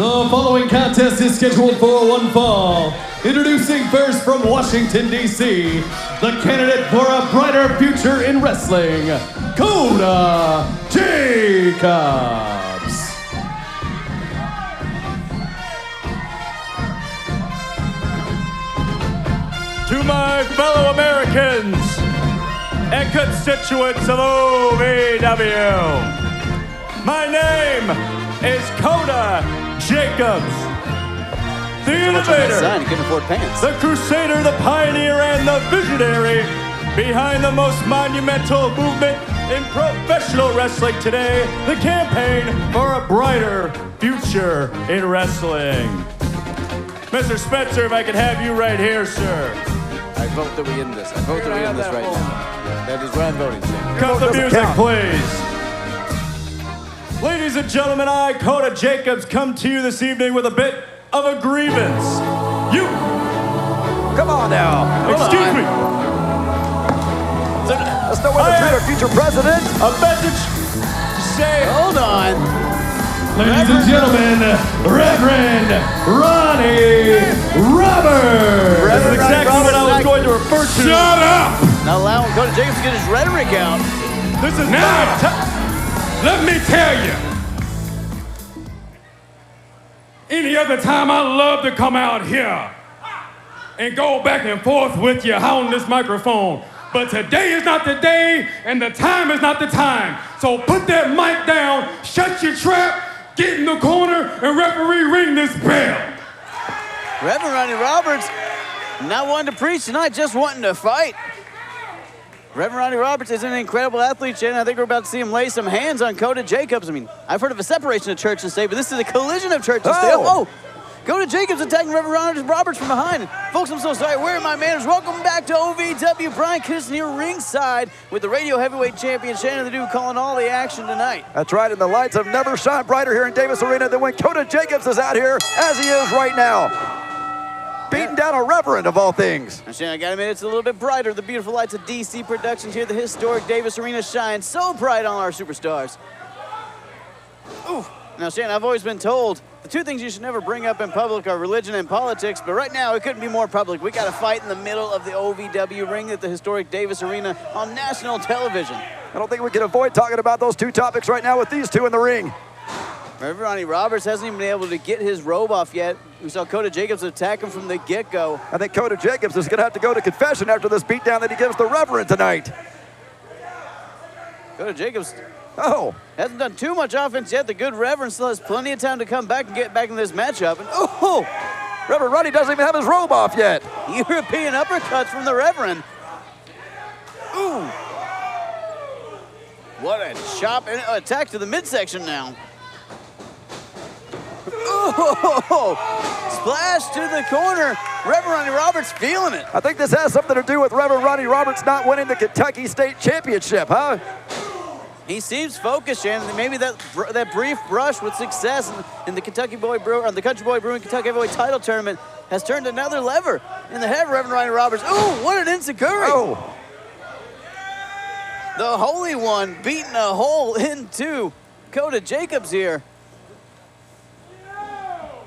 The following contest is scheduled for one fall. Introducing first from Washington, D.C., the candidate for a brighter future in wrestling, Koda Jacobs. To my fellow Americans and constituents of OVW, my name is Koda Jacobs, the innovator, the crusader, the pioneer, and the visionary behind the most monumental movement in professional wrestling today, the campaign for a brighter future in wrestling. Mr. Spencer, if I could have you right here, sir. I vote that we end this. I vote that we end this right now. That is what I'm voting, sir. Cut the music, please. Ladies and gentlemen, I, Koda Jacobs, come to you this evening with a bit of a grievance. You... Come on now. Excuse me. That's no way to treat our future president. A message to say... Hold on. Ladies and gentlemen, Reverend Ronnie Roberts. That's exactly what I was going to refer to. Shut up! Not allowing Koda Jacobs to get his rhetoric out. This is Now, let me tell you. Any other time I love to come out here and go back and forth with you on this microphone. But today is not the day and the time is not the time. So put that mic down, shut your trap, get in the corner, and referee ring this bell. Reverend Ronnie Roberts, not wanting to preach tonight, just wanting to fight. Reverend Ronnie Roberts is an incredible athlete, Shannon. I think we're about to see him lay some hands on Koda Jacobs. I mean, I've heard of a separation of church and state, but this is a collision of church and state. Oh! Koda Jacobs attacking Reverend Ronnie Roberts from behind. Folks, I'm so sorry. Where are my manners? Welcome back to OVW. Brian Kissing here ringside with the radio heavyweight champion, Shannon the Dude, calling all the action tonight. That's right, and the lights have never shined brighter here in Davis Arena than when Koda Jacobs is out here, as he is right now. Beating down a Reverend, of all things. And Shannon, I gotta admit, it's a little bit brighter. The beautiful lights of DC Productions here. The historic Davis Arena shine so bright on our superstars. Ooh. Now, Shannon, I've always been told the two things you should never bring up in public are religion and politics, but right now it couldn't be more public. We got to fight in the middle of the OVW ring at the historic Davis Arena on national television. I don't think we can avoid talking about those two topics right now with these two in the ring. Reverend Ronnie Roberts hasn't even been able to get his robe off yet. We saw Koda Jacobs attack him from the get-go. I think Koda Jacobs is going to have to go to confession after this beatdown that he gives the Reverend tonight. Koda Jacobs hasn't done too much offense yet. The good Reverend still has plenty of time to come back and get back in this matchup. And Reverend Ronnie doesn't even have his robe off yet. European uppercuts from the Reverend. Ooh. What a chop and attack to the midsection now. Oh, splash to the corner. Reverend Ronnie Roberts feeling it. I think this has something to do with Reverend Ronnie Roberts not winning the Kentucky State Championship, huh? He seems focused, Shannon. Maybe that brief brush with success in the Kentucky Boy Brewer, the Country Boy Brewing Kentucky Heavyweight Title Tournament has turned another lever in the head of Reverend Ronnie Roberts. Ooh, what an enziguri! Oh. The Holy One beating a hole into Koda Jacobs here.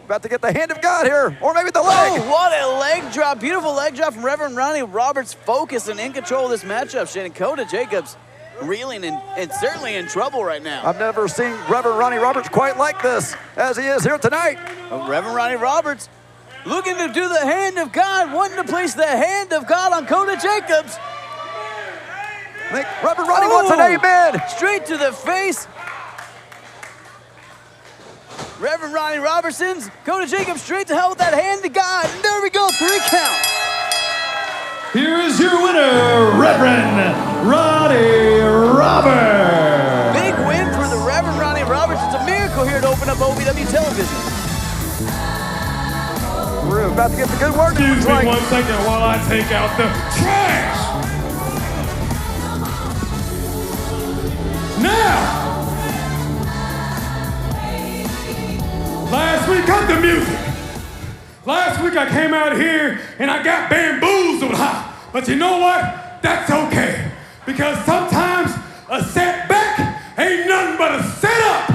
About to get the hand of God here, or maybe the leg. Oh, what a leg drop. Beautiful leg drop from Reverend Ronnie Roberts, focused and in control of this matchup, Shannon. Koda Jacobs reeling and certainly in trouble right now. I've never seen Reverend Ronnie Roberts quite like this as he is here tonight. Reverend Ronnie Roberts looking to do the hand of God, wanting to place the hand of God on Koda Jacobs. I think Reverend Ronnie wants an amen. Straight to the face. Reverend Ronnie Robertson's Koda Jacobs straight to hell with that hand to God. And there we go, 3 count. Here is your winner, Reverend Ronnie Roberts. Big win for the Reverend Ronnie Roberts. It's a miracle here to open up OVW television. We're about to get the good work. Excuse me 1 second while I take out the trash. Now, last week, cut the music. Last week I came out here and I got bamboozled, but you know what? That's okay. Because sometimes a setback ain't nothing but a setup.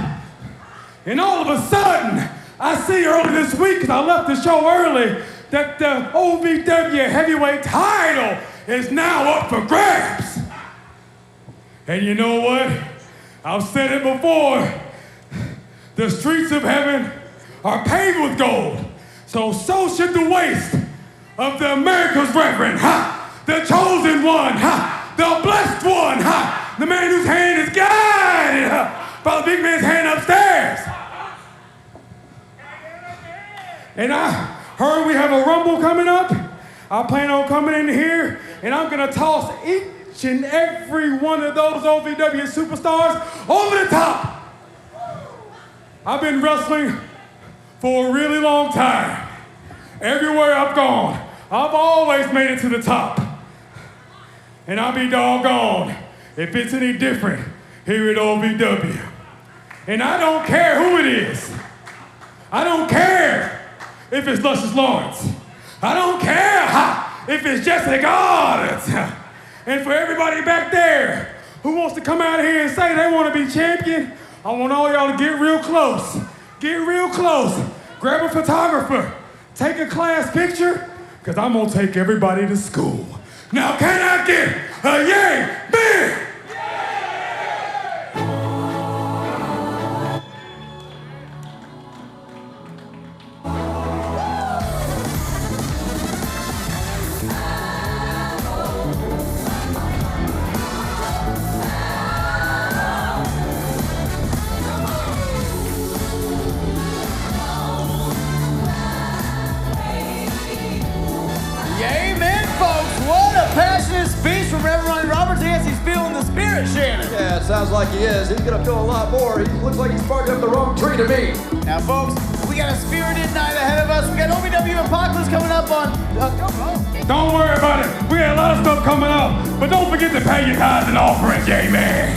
And all of a sudden, I I see early this week, because I left the show early, that the OVW heavyweight title is now up for grabs. And you know what? I've said it before. The streets of heaven are paved with gold. So should the waist of the America's Reverend, the chosen one, the blessed one, the man whose hand is guided by the big man's hand upstairs. And I heard we have a rumble coming up. I plan on coming in here and I'm gonna toss each and every one of those OVW superstars over the top. I've been wrestling for a really long time. Everywhere I've gone, I've always made it to the top. And I'll be doggone if it's any different here at OVW. And I don't care who it is. I don't care if it's Luscious Lawence. I don't care if it's Jessie Godderz. And for everybody back there who wants to come out here and say they want to be champion, I want all y'all to get real close. Get real close. Grab a photographer. Take a class picture, because I'm going to take everybody to school. Now, can I get a yay big? Speech from Reverend Roberts. Yes, he's feeling the spirit, Shannon. Yeah, it sounds like he is. He's gonna feel a lot more. He looks like he's barking up the wrong tree to me. Now, folks, we got a spirited night ahead of us. We got OVW Apocalypse coming up on... Don't worry about it. We got a lot of stuff coming up. But don't forget to pay your tithes and offerings, amen.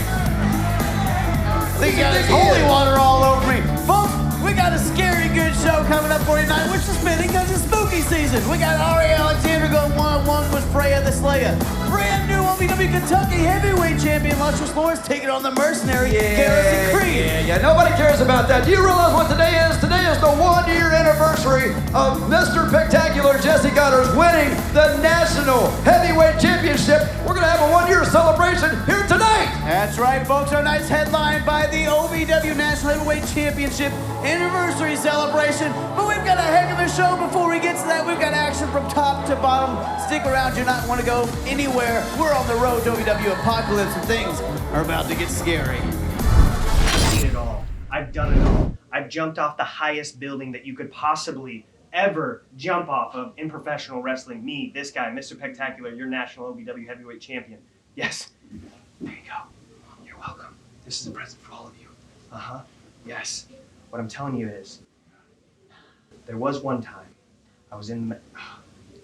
They got this holy water all over me. Folks, we got a scary good show coming up for you tonight, which is fitting because it's spooky season. We got Arie Alexander going one-on-one with Freya the Slaya. Brand new OVW Kentucky heavyweight champion Luscious Lawence taking on the Mercenary, Garrisaon Creed. Yeah, nobody cares about that. Do you realize what today is? Today is the 1-year anniversary of Mr. Spectacular Jessie Godderz winning the National Heavyweight Championship. We're going to have a 1-year celebration here tonight. That's right, folks. Our night's headlined by the OVW National Heavyweight Championship anniversary celebration. But we've got a heck of a show before we get to that. We've got action from top to bottom. Stick around. You're not want to go anywhere. We're on the road to OVW Apocalypse, and things are about to get scary. I've seen it all. I've done it all. I've jumped off the highest building that you could possibly ever jump off of in professional wrestling. Me, this guy, Mr. Spectacular, your national OVW heavyweight champion. Yes. There you go. You're welcome. This is a present for all of you. Uh-huh. Yes. What I'm telling you is, there was one time I was in the...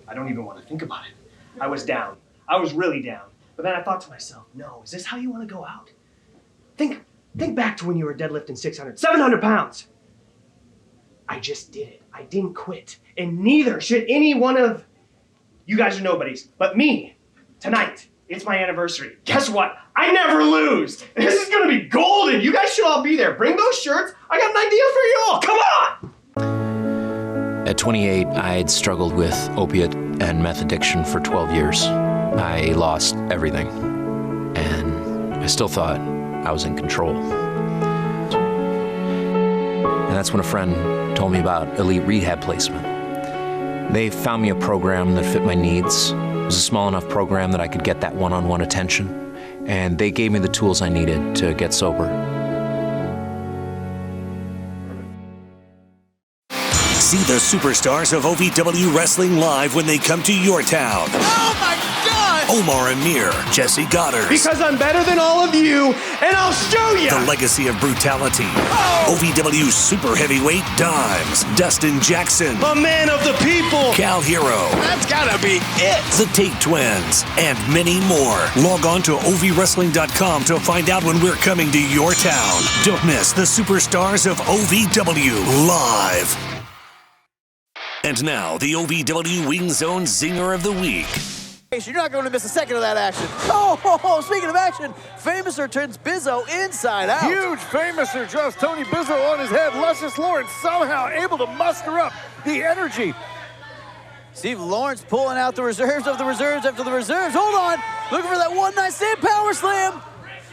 I don't even want to think about it. I was down. I was really down. But then I thought to myself, no, is this how you want to go out? Think back to when you were deadlifting 700 pounds. I just did it. I didn't quit. And neither should any one of you guys are nobodies, but me. Tonight, it's my anniversary. Guess what? I never lose. This is gonna be golden. You guys should all be there. Bring those shirts. I got an idea for you all. Come on! At 28, I had struggled with opiate and meth addiction for 12 years. I lost everything, and I still thought I was in control. And that's when a friend told me about elite rehab placement. They found me a program that fit my needs. It was a small enough program that I could get that one-on-one attention, and they gave me the tools I needed to get sober. See the superstars of OVW Wrestling live when they come to your town. Oh my God! Omar Amir, Jessie Godderz. Because I'm better than all of you, and I'll show you! The legacy of brutality. Oh. OVW Super Heavyweight Dimes. Dustin Jackson. A man of the people! Cal Hero. That's gotta be it! The Take Twins. And many more. Log on to ovwrestling.com to find out when we're coming to your town. Don't miss the superstars of OVW live. And now, the OVW Wing Zone Zinger of the Week. You're not going to miss a second of that action. Oh, speaking of action, Famouser turns Bizzo inside out. Huge Famouser drops Tony Bizzo on his head. Luscious Lawrence somehow able to muster up the energy. Steve Lawrence pulling out the reserves of the reserves after the reserves. Hold on, looking for that one-night stand power slam.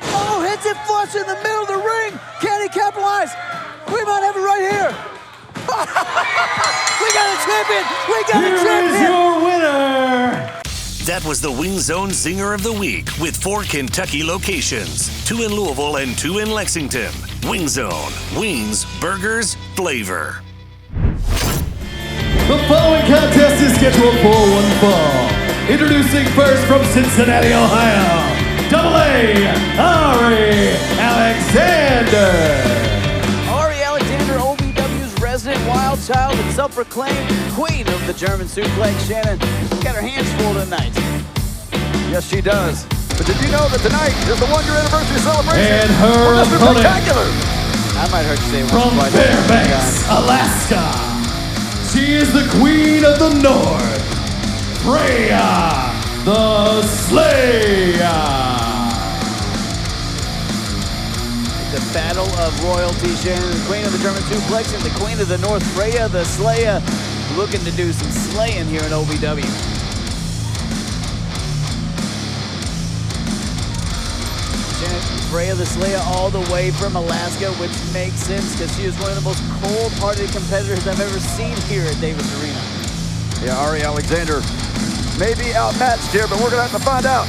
Oh, hits it flush in the middle of the ring. Can he capitalize? We might have it right here. We got a champion. We got a champion. Here is your winner. That was the Wing Zone Zinger of the Week with 4 Kentucky locations, 2 in Louisville and 2 in Lexington. Wing Zone, wings, burgers, flavor. The following contest is scheduled for one fall. Introducing first from Cincinnati, Ohio, AA, Arie Alexander. Arie Alexander, OVW's resident wild child and self-proclaimed queen of the German suplex. Shannon got her hands full tonight. Yes, she does. But did you know that tonight is the 1-year anniversary celebration And her for Mr. opponent Spectacular? I might hurt to say from Fairbanks, Alaska. She is the queen of the North, Freya the Slaya. The battle of royalty, Shannon, the queen of the German suplex and the queen of the North, Freya the Slaya, looking to do some slaying here in OVW. Shannon, Freya the Slaya all the way from Alaska, which makes sense because she is one of the most cold-hearted competitors I've ever seen here at Davis Arena. Yeah, Arie Alexander may be outmatched here, but we're going to have to find out.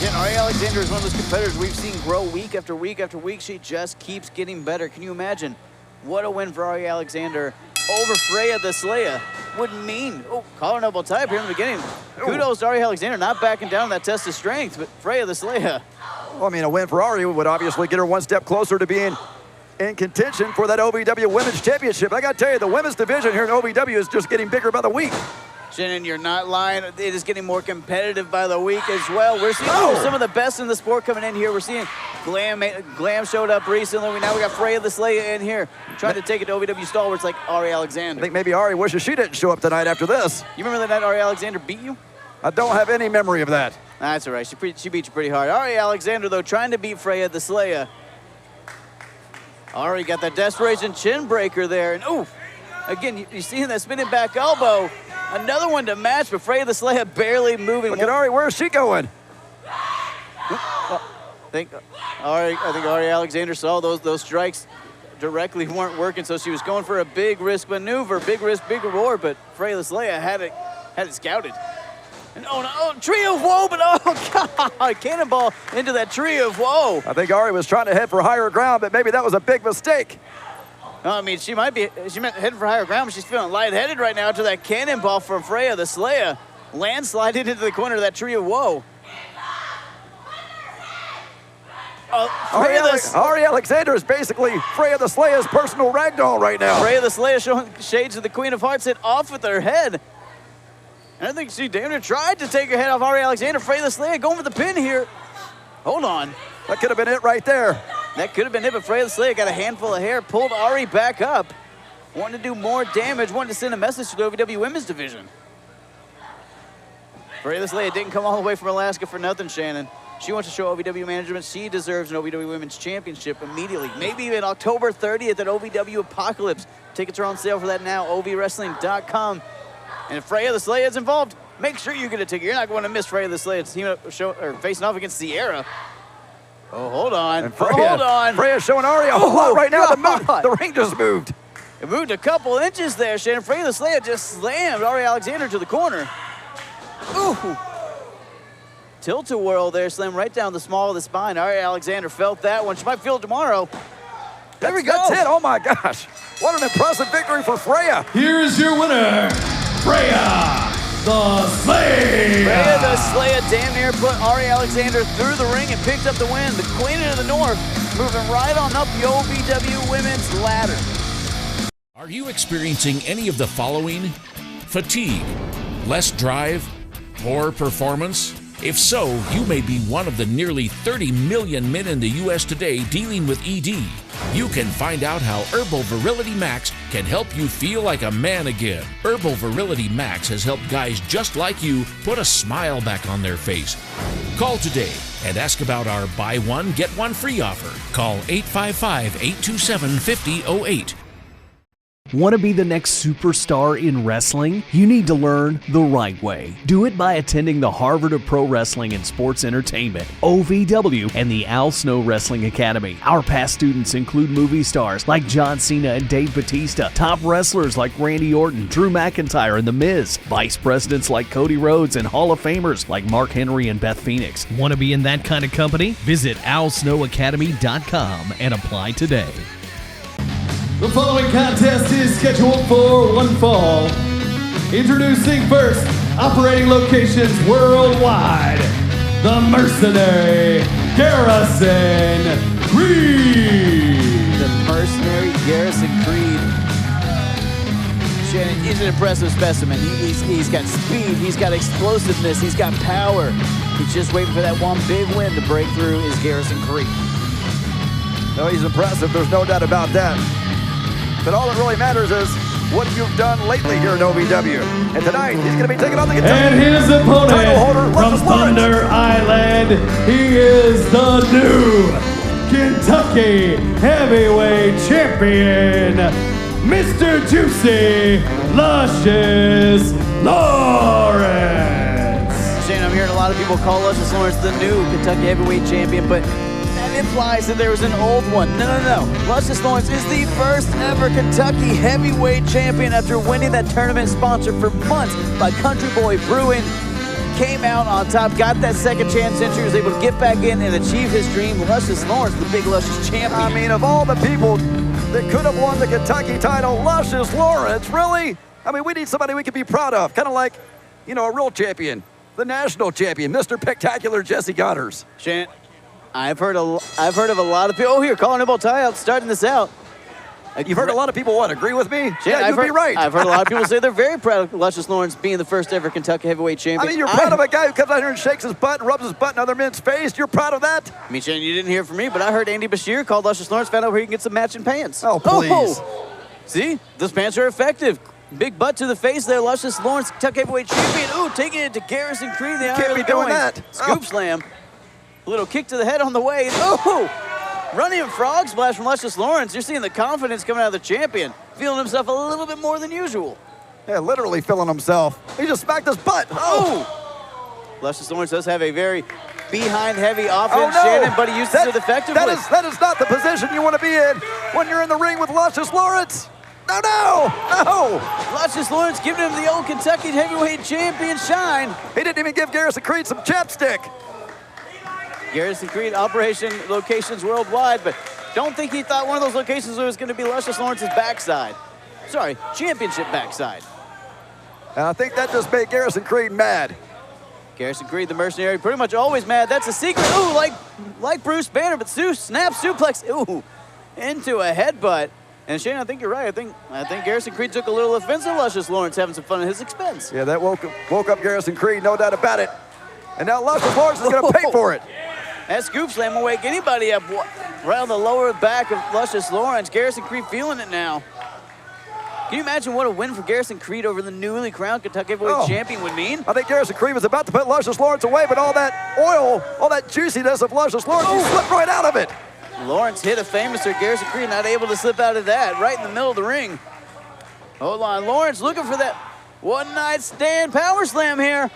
Yeah, Arie Alexander is one of those competitors we've seen grow week after week after week. She just keeps getting better. Can you imagine what a win for Arie Alexander over Freya the Slaya would mean? Oh, collar and elbow tie up here in the beginning. Kudos to Arie Alexander, not backing down on that test of strength, but Freya the Slaya. Well, I mean, a win for Arie would obviously get her one step closer to being in contention for that OVW Women's Championship. I got to tell you, the women's division here in OVW is just getting bigger by the week. Shannon, you're not lying. It is getting more competitive by the week as well. We're seeing some of the best in the sport coming in here. We're seeing Glam showed up recently. Now we got Freya the Slaya in here trying to take it to OVW stalwarts like Arie Alexander. I think maybe Arie wishes she didn't show up tonight after this. You remember that night Arie Alexander beat you? I don't have any memory of that. That's all right. She beat you pretty hard. Arie Alexander, though, trying to beat Freya the Slaya. Arie got that desperation chin breaker there. And, ooh, again, you see that spinning back elbow. Another one to match, but Freya the Slaya barely moving. Look at Arie, where is she going? I think Arie Alexander saw those strikes directly weren't working, so she was going for a big risk maneuver, big risk, big reward, but Freya the Slaya had it scouted. And tree of woe, but oh God, cannonball into that tree of woe. I think Arie was trying to head for higher ground, but maybe that was a big mistake. No, I mean, she meant heading for higher ground, but she's feeling lightheaded right now after that cannonball from Freya the Slaya. Landslided into the corner of that tree of woe. Arie Alexander is basically Freya the Slaya's personal ragdoll right now. Freya the Slaya showing shades of the Queen of Hearts hit off with her head. And I think she damn near tried to take her head off Arie Alexander. Freya the Slaya going for the pin here. Hold on. That could have been it right there. That could have been it, but Freya the Slaya got a handful of hair, pulled Arie back up. Wanted to do more damage, wanted to send a message to the OVW Women's Division. Freya the Slaya didn't come all the way from Alaska for nothing, Shannon. She wants to show OVW management she deserves an OVW Women's Championship immediately. Maybe even October 30th at OVW Apocalypse. Tickets are on sale for that now, ovwrestling.com. And if Freya the Slaya is involved, make sure you get a ticket. You're not going to miss Freya the Slaya facing off against Sierra. Oh, hold on. Hold on. Freya's showing Arie a whole lot right now. The ring just moved. It moved a couple inches there, Shannon. Freya the Slaya just slammed Arie Alexander to the corner. Ooh. Tilt-a-whirl there, slammed right down the small of the spine. Arie Alexander felt that one. She might feel it tomorrow. There we go. That's it. Oh, my gosh. What an impressive victory for Freya. Here is your winner, Freya the Slaya. Freya the Slaya damn near put Arie Alexander through the ring and picked up the win. The Queen of the North moving right on up the OVW Women's ladder. Are you experiencing any of the following? Fatigue, less drive, poor performance, If so, you may be one of the nearly 30 million men in the U.S. today dealing with ED. You can find out how Herbal Virility Max can help you feel like a man again. Herbal Virility Max has helped guys just like you put a smile back on their face. Call today and ask about our buy one, get one free offer. Call 855-827-5008. Want to be the next superstar in wrestling? You need to learn the right way. Do it by attending the Harvard of Pro Wrestling and Sports Entertainment, OVW, and the Al Snow Wrestling Academy. Our past students include movie stars like John Cena and Dave Bautista, top wrestlers like Randy Orton, Drew McIntyre, and The Miz, vice presidents like Cody Rhodes, and Hall of Famers like Mark Henry and Beth Phoenix. Want to be in that kind of company? Visit alsnowacademy.com and apply today. The following contest is scheduled for one fall. Introducing first, operating locations worldwide, the Mercenary, Garrisaon Creed. The Mercenary, Garrisaon Creed. Shannon, he's an impressive specimen. He's got speed, he's got explosiveness, he's got power. He's just waiting for that one big win to break through is Garrisaon Creed. No, he's impressive, there's no doubt about that. But all that really matters is what you've done lately here at OVW. And tonight, he's going to be taking on the Kentucky and his opponent from Thunder Island, he is the new Kentucky Heavyweight Champion, Mr. Juicy Luscious Lawence. Shane, I'm hearing a lot of people call Luscious Lawence the new Kentucky Heavyweight Champion, but implies that there was an old one. No. Luscious Lawence is the first ever Kentucky Heavyweight Champion after winning that tournament sponsored for months by Country Boy Brewing. Came out on top, got that second chance entry, was able to get back in and achieve his dream. Luscious Lawence, the big Luscious champion. I mean, of all the people that could have won the Kentucky title, Luscious Lawence, really? I mean, we need somebody we can be proud of. Kind of like, a real champion. The national champion, Mr. PEC-Tacular Jessie Godderz. Shannon, I've heard of a lot of people. Oh, here, calling about tie-out, starting this out. You've heard a lot of people, agree with me? Yeah, you'd be right. I've heard a lot of people say they're very proud of Luscious Lawence being the first ever Kentucky Heavyweight Champion. I mean, you're proud of a guy who comes out here and shakes his butt and rubs his butt in other men's face. You're proud of that? I mean, Shannon, you didn't hear from me, but I heard Andy Bashir called Luscious Lawence, found out where he can get some matching pants. Oh, please. Oh. See? Those pants are effective. Big butt to the face there, Luscious Lawence, Kentucky Heavyweight Champion. Ooh, taking it to Garrisaon Creed. They can't be doing that. Scoop slam. A little kick to the head on the way. Oh! Running frog splash from Luscious Lawence. You're seeing the confidence coming out of the champion. Feeling himself a little bit more than usual. Yeah, literally feeling himself. He just smacked his butt. Oh! Luscious Lawence does have a very behind-heavy offense, Shannon, but he uses it effectively. That is not the position you want to be in when you're in the ring with Luscious Lawence. No! Luscious Lawence giving him the old Kentucky Heavyweight Champion shine. He didn't even give Garrisaon Creed some chapstick. Garrisaon Creed operation locations worldwide, but don't think he thought one of those locations was going to be Luscious Lawrence's backside. Sorry, championship backside. And I think that just made Garrisaon Creed mad. Garrisaon Creed, the Mercenary, pretty much always mad. That's a secret. Ooh, like Bruce Banner, but snap suplex. Ooh, into a headbutt. And Shane, I think you're right. I think Garrisaon Creed took a little offense at Luscious Lawence having some fun at his expense. Yeah, that woke up Garrisaon Creed, no doubt about it. And now Luscious Lawence is going to pay for it. That scoop slam will wake anybody up right on the lower back of Luscious Lawence. Garrisaon Creed feeling it now. Can you imagine what a win for Garrisaon Creed over the newly crowned Kentucky Heavyweight Champion would mean? I think Garrisaon Creed was about to put Luscious Lawence away, but all that oil, all that juiciness of Luscious Lawence, he slipped right out of it. Lawence hit a famous to Garrisaon Creed, not able to slip out of that, right in the middle of the ring. Hold on, Lawence looking for that one-night stand power slam here.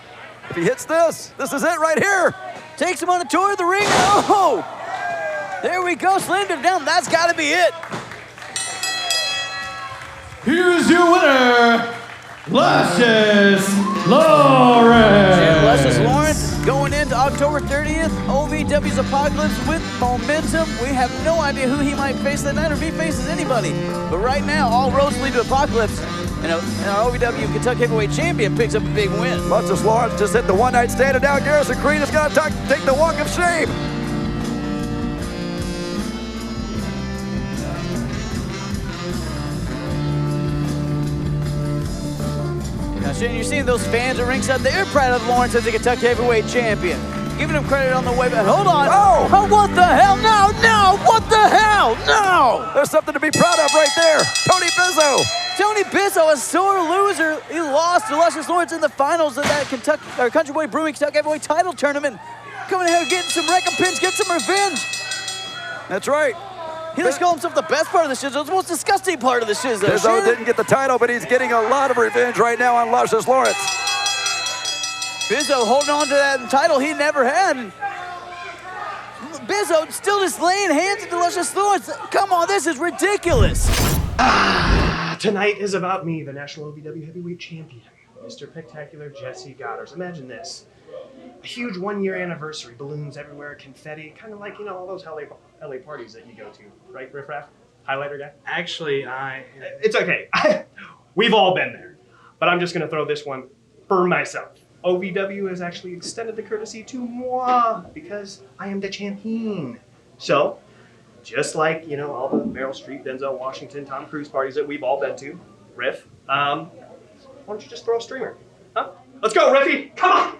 If he hits this is it right here. Takes him on a tour of the ring. Oh! There we go, slammed him down. That's got to be it. Here's your winner, Luscious Lawence. And Luscious Lawence going into October 30th, OVW's Apocalypse with momentum. We have no idea who he might face that night or if he faces anybody. But right now, all roads lead to Apocalypse. And our OVW Kentucky Heavyweight Champion picks up a big win. Luscious Lawence just hit the one-night stand, and now Garrisaon Creed is going to take the walk of shame. Now, Shane, you're seeing those fans at ringside. They're proud of Lawence as the Kentucky Heavyweight Champion. Giving him credit on the way back. Hold on. Oh, what the hell? No, no, what the hell? No. There's something to be proud of right there. Tony Bizzo. Tony Bizzo, a sore loser. He lost to Luscious Lawence in the finals of that Country Boy Brewing Kentucky Heavyweight title tournament. Coming ahead, getting some recompense, getting some revenge. That's right. He likes to call himself the best part of the shiz. It's the most disgusting part of the shiz. Bizzo didn't get the title, but he's getting a lot of revenge right now on Luscious Lawence. Bizzo holding on to that title he never had. Bizzo still just laying hands into Luscious Lawence. Come on, this is ridiculous. Tonight is about me, the National OVW Heavyweight Champion, Mr. PEC-Tacular Jessie Godderz. Imagine this. A huge one-year anniversary, balloons everywhere, confetti, kind of like, you know, all those LA parties that you go to, right, Riff Raff? Highlighter guy? Actually, It's okay. We've all been there. But I'm just going to throw this one for myself. OVW has actually extended the courtesy to moi because I am the champion. So, just like, you know, all the Meryl Streep, Denzel Washington, Tom Cruise parties that we've all been to, Riff, why don't you just throw a streamer? Huh? Let's go, Riffy! Come on!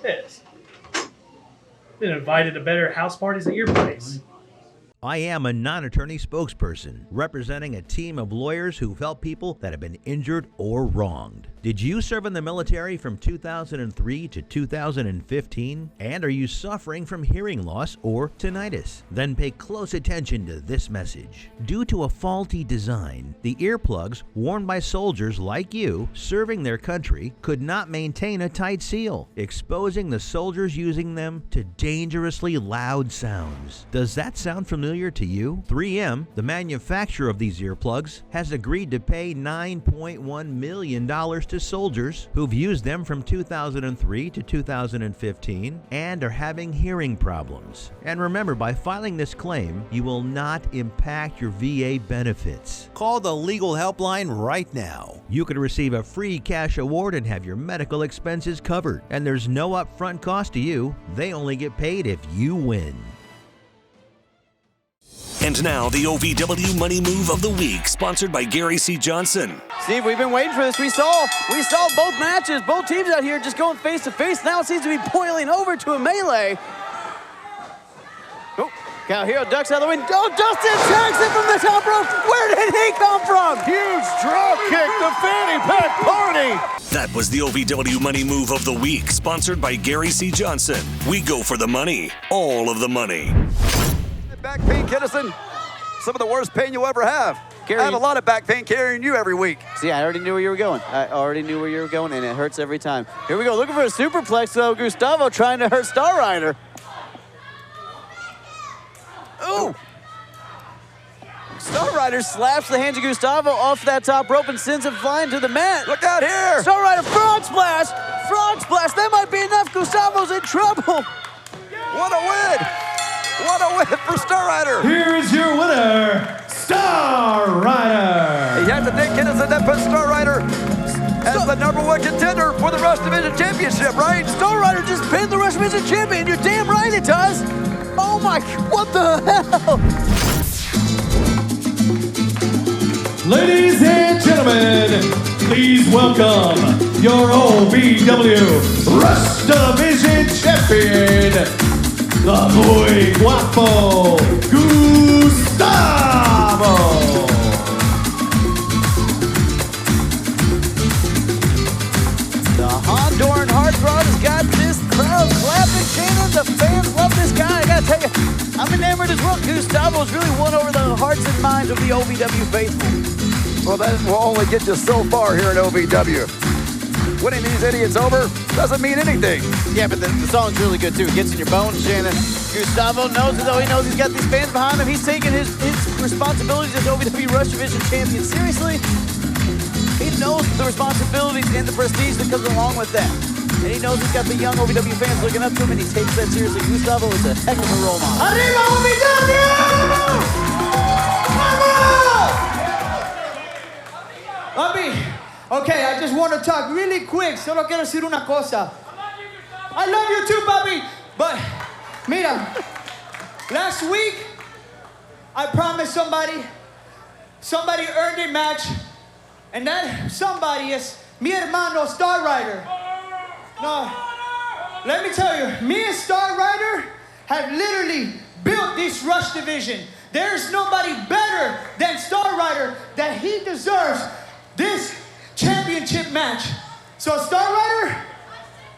Yes. been invited to better house parties at your place. I am a non-attorney spokesperson representing a team of lawyers who've helped people that have been injured or wronged. Did you serve in the military from 2003 to 2015? And are you suffering from hearing loss or tinnitus? Then pay close attention to this message. Due to a faulty design, the earplugs worn by soldiers like you serving their country could not maintain a tight seal, exposing the soldiers using them to dangerously loud sounds. Does that sound familiar to you? 3M, the manufacturer of these earplugs, has agreed to pay $9.1 million to soldiers who've used them from 2003 to 2015 and are having hearing problems. And remember, by filing this claim, you will not impact your VA benefits. Call the legal helpline right now. You could receive a free cash award and have your medical expenses covered. And there's no upfront cost to you. They only get paid if you win. And now, the OVW Money Move of the Week, sponsored by Gary C. Johnson. Steve, we've been waiting for this. We saw both matches, both teams out here just going face to face. Now it seems to be boiling over to a melee. Oh, Cal Hero ducks out of the wind. Oh, Dustin tags it from the top rope. Where did he come from? Huge drop kick, the fanny pack party. That was the OVW Money Move of the Week, sponsored by Gary C. Johnson. We go for the money, all of the money. Back pain, Kinnison. Some of the worst pain you'll ever have. I have a lot of back pain carrying you every week. See, I already knew where you were going. And it hurts every time. Here we go, looking for a superplex, though. Gustavo trying to hurt Star Rider. Ooh! Star Rider slaps the hands of Gustavo off that top rope and sends him flying to the mat. Look out here! Star Rider, frog splash! Frog splash, that might be enough. Gustavo's in trouble. What a win! What a win for Star Rider! Here is your winner, Star Rider! He had to take Kinnison that put Star Rider as the #1 contender for the Rush Division Championship, right? Star Rider just pinned the Rush Division Champion. You're damn right it does. Oh my, what the hell? Ladies and gentlemen, please welcome your OVW Rush Division Champion, the muy guapo Gustavo. The Honduran Heartthrob has got this crowd clapping, chanting. The fans love this guy. I gotta tell you, I'm enamored as well. Gustavo's really won over the hearts and minds of the OVW faithful. Well, that will only get you so far here at OVW. Winning these idiots over doesn't mean anything. Yeah, but the song's really good too. It gets in your bones, Shannon. Gustavo knows it, though. He knows he's got these fans behind him. He's taking his responsibilities as OVW Rush Division Champion seriously. He knows the responsibilities and the prestige that comes along with that. And he knows he's got the young OVW fans looking up to him, and he takes that seriously. Gustavo is a heck of a role model. Arriba OVW! Papi, okay, I just want to talk really quick. Solo quiero decir una cosa. I love you too, papi. But, mira, last week, I promised somebody earned a match, and that somebody is mi hermano Star Rider. No, let me tell you, me and Star Rider have literally built this Rush division. There's nobody better than Star Rider that he deserves this championship match. So Star Rider,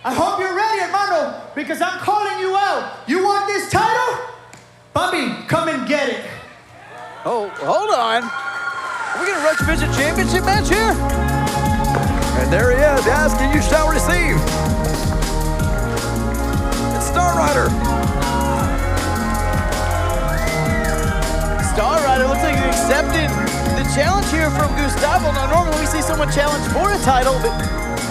I hope you're ready, hermano, because I'm calling you out. You want this title? Bobby, come and get it. Oh, hold on. Are we gonna Rush Division Championship match here? And there he is, asking you shall receive. It's Star Rider. Star Rider looks like he accepted the challenge here from Gustavo. Now, normally we see someone challenge for a title, but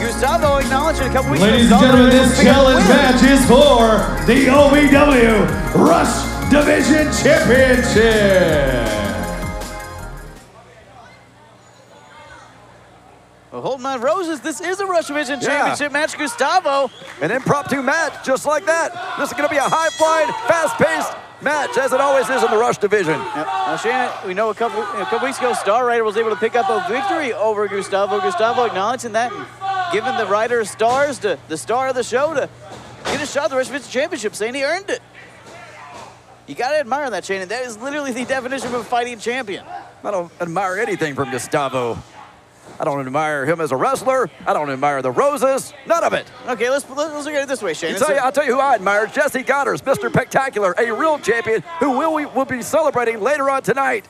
Gustavo acknowledged in a couple weeks ago. Ladies and gentlemen, this challenge match is for the OVW Rush Division Championship. Well, hold my roses. This is a Rush Division Championship match, Gustavo. An impromptu match just like that. This is going to be a high-flying, fast-paced match, as it always is in the Rush Division. Now, Shannon, we know a couple weeks ago, Star Rider was able to pick up a victory over Gustavo. Gustavo acknowledging that and giving the Rider stars to the star of the show to get a shot at the Rush Division Championship, saying he earned it. You got to admire that, Shannon. That is literally the definition of a fighting champion. I don't admire anything from Gustavo. I don't admire him as a wrestler. I don't admire the roses. None of it. Okay, let's look at it this way, Shane. I'll tell you who I admire. Jessie Godderz, Mr. PEC-Tacular, a real champion who will be celebrating later on tonight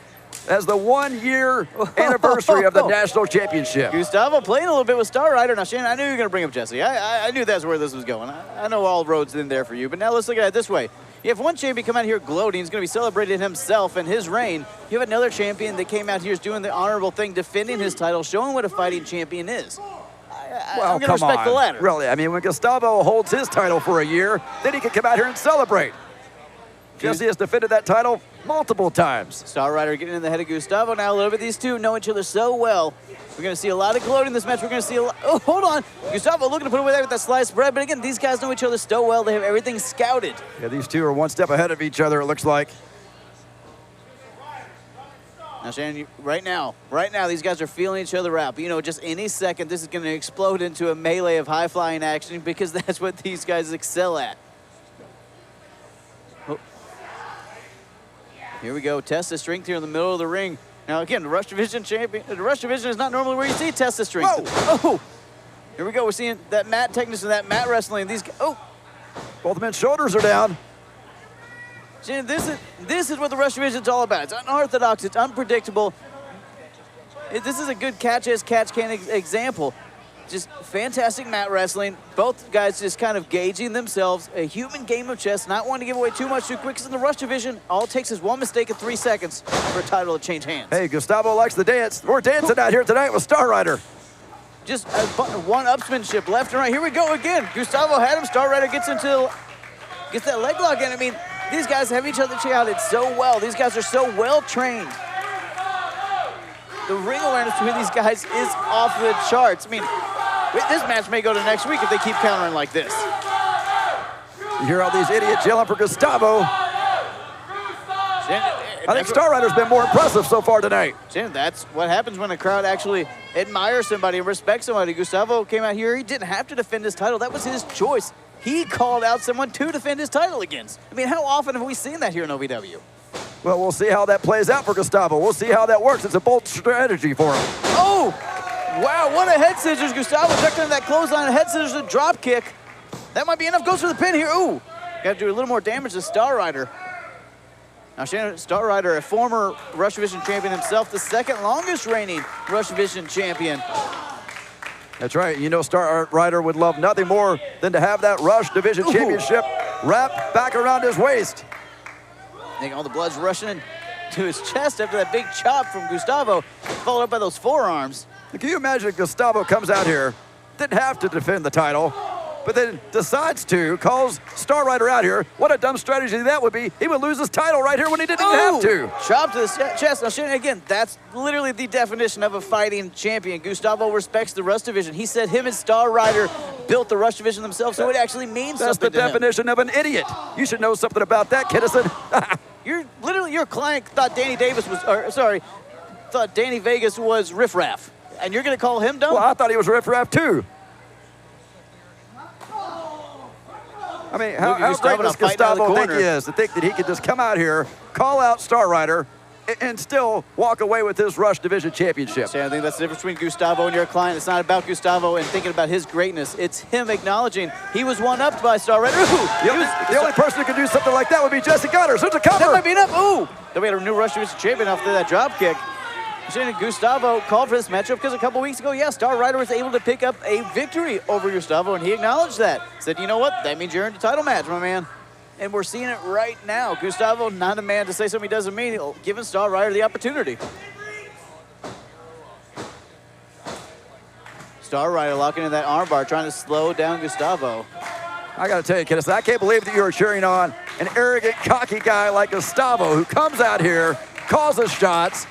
as the 1-year anniversary of the National Championship. Gustavo playing a little bit with Star Rider. Now, Shane, I knew you were going to bring up Jessie. I knew that's where this was going. I know all roads in there for you. But now let's look at it this way. You have one champion come out here gloating. He's going to be celebrating himself and his reign. You have another champion that came out here is doing the honorable thing, defending his title, showing what a fighting champion is. I'm going to respect the latter. Really, I mean, when Gustavo holds his title for a year, then he can come out here and celebrate. Jessie has defended that title multiple times. Star Rider getting in the head of Gustavo now a little bit. These two know each other so well. We're going to see a lot of gloating in this match. We're going to see a lot. Oh, hold on. Gustavo looking to put away there with that sliced bread. But again, these guys know each other so well. They have everything scouted. Yeah, these two are one step ahead of each other, it looks like. Now, Shannon, right now, these guys are feeling each other out. But, you know, just any second, this is going to explode into a melee of high-flying action because that's what these guys excel at. Oh. Here we go. Test of strength here in the middle of the ring. Now, again, the Rush Division champion. The Rush Division is not normally where you see test of strength. Whoa. Oh, here we go. We're seeing that mat techniques and that mat wrestling. These guys, both men's shoulders are down. Shannon, this is what the Rush Division is all about. It's unorthodox. It's unpredictable. This is a good catch-as-catch-can example. Just fantastic mat wrestling. Both guys just kind of gauging themselves. A human game of chess, not wanting to give away too much too quick. Because in the Rush Division, all it takes is one mistake in 3 seconds for a title to change hands. Hey, Gustavo likes to dance. We're dancing out here tonight with Star Rider. Just one upsmanship left and right. Here we go again. Gustavo had him. Star Rider gets that leg lock in. I mean, these guys have each other scouted so well. These guys are so well trained. The ring awareness between these guys is off the charts. I mean, this match may go to next week if they keep countering like this. You hear all these idiots yelling for Gustavo. I think Star Rider's been more impressive so far tonight. Shannon, that's what happens when a crowd actually admires somebody and respects somebody. Gustavo came out here. He didn't have to defend his title. That was his choice. He called out someone to defend his title against. I mean, how often have we seen that here in OVW? Well, we'll see how that plays out for Gustavo. We'll see how that works. It's a bold strategy for him. Oh! Wow, what a head scissors. Gustavo checking in that clothesline. Head scissors, a drop kick. That might be enough. Goes for the pin here. Ooh! Got to do a little more damage to Star Rider. Now, Shannon, Star Rider, a former Rush Division champion himself, the second longest reigning Rush Division champion. That's right. You know Star Rider would love nothing more than to have that Rush Division Championship wrapped back around his waist. I think all the blood's rushing into his chest after that big chop from Gustavo, followed up by those forearms. Can you imagine if Gustavo comes out here, didn't have to defend the title, but then decides to, calls Star Rider out here? What a dumb strategy that would be. He would lose his title right here when he didn't have to. Chop to the chest. Now, Shannon, again, that's literally the definition of a fighting champion. Gustavo respects the Rush Division. He said him and Star Rider built the Rush Division themselves, so it actually means that's something the definition of an idiot. You should know something about that, Kinnison. Your client thought Danny Vegas was riffraff, and you're going to call him dumb? Well, I thought he was riffraff too. I mean, how great does Gustavo think he is to think that he could just come out here, call out Star Rider, and still walk away with his Rush Division Championship. I think that's the difference between Gustavo and your client. It's not about Gustavo and thinking about his greatness. It's him acknowledging he was one-upped by Star Rider. The only person who can do something like that would be Jessie Godderz. There's a cover. That might be enough. Ooh! Then we had a new Rush Division Champion after that drop kick. Gustavo called for this matchup because a couple weeks ago, Star Rider was able to pick up a victory over Gustavo, and he acknowledged that. Said, you know what? That means you're in the title match, my man. And we're seeing it right now. Gustavo, not a man to say something he doesn't mean, giving Star Rider the opportunity. Star Rider locking in that armbar, trying to slow down Gustavo. I got to tell you, Kenneth, I can't believe that you are cheering on an arrogant, cocky guy like Gustavo who comes out here, causes shots,